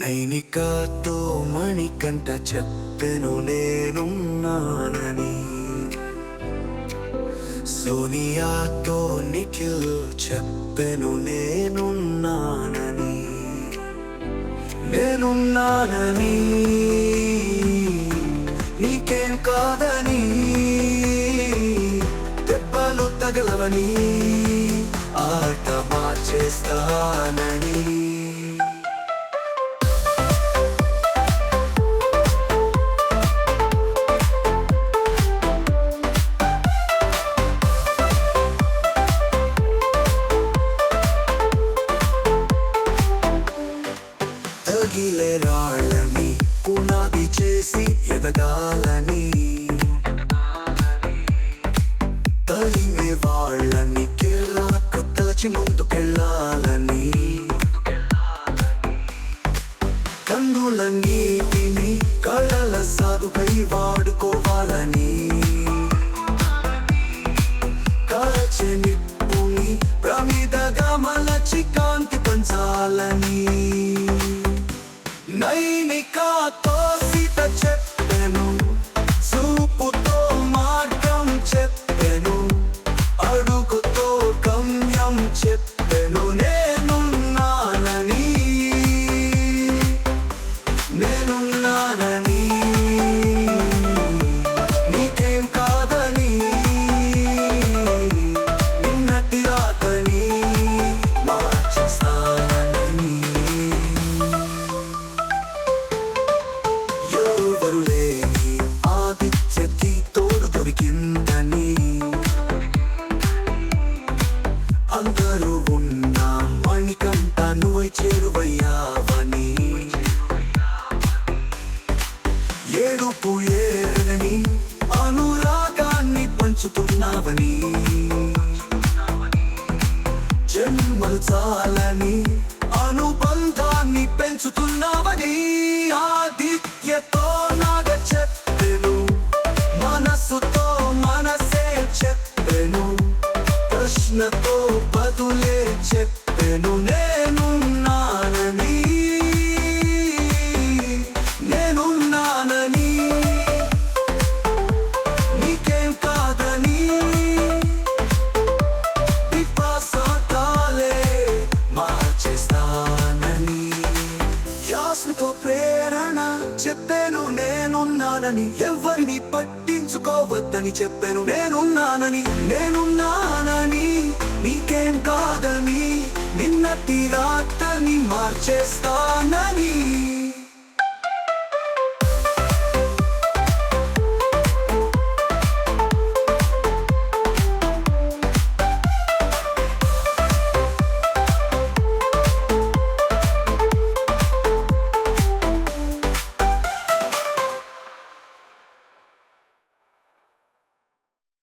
నైనికాతో మణికంఠ చెప్పెను నేనున్నానని, సోనియాతో నిఖిల్ చెప్పెను నేనున్నానని. నేనున్నానని నీకేం కాదని, దెబ్బలు తగలవని, ఆట మార్చేస్తానని. తగిలే రాళ్ళని పునాది చేసి ఎదగాలని, తగిలే వాళ్ళని కెళ్ళాక తలచి ముందుకెళ్ళాలని, కన్నుల నీటిని కళ్ళల సాగుపై వాడుకోవాలని, కాల్చే నిప్పుని ప్రమిదగా మలచి కాంతి పంచాలని. నైనికాతో సీత చెప్పెను, చూపుతో మార్గం చెప్పెను, అడుగుతో గమ్యం చెప్పెను. నేనున్నానని, నేనున్నానని నీకేం కాదని, నిన్నటి రాతని మార్చేస్తానని. ఎవరు లేని ఆదిత్యకి తోడు దొరికిందని, అందరూ ఉన్న మణికంఠ నువ్వై చేరువయ్యావని, ఏడుపు ఏరని అనురాగాన్ని పంచుతున్నావని, జన్మలు చాలని అనుబంధాన్ని పెంచుతున్నావని. ఆదిత్యతో నాగ చెప్పెను, మనసుతో మనసే చెప్పెను, ప్రశ్నతో బదులే చెప్పెను. నేనున్నానని, నేనున్నానని నీకేం కాదని, విశ్వాసాలే మార్చేస్తానని. యాస్మితో ప్రేరణ చెప్పాను నేనున్నానని, ఎవరిని పట్టించుకోవద్దని చెప్పాను నేనున్నానని. నేనున్నానని నీకేం కాదని, నిన్నటి రాతని మార్చేస్తానని.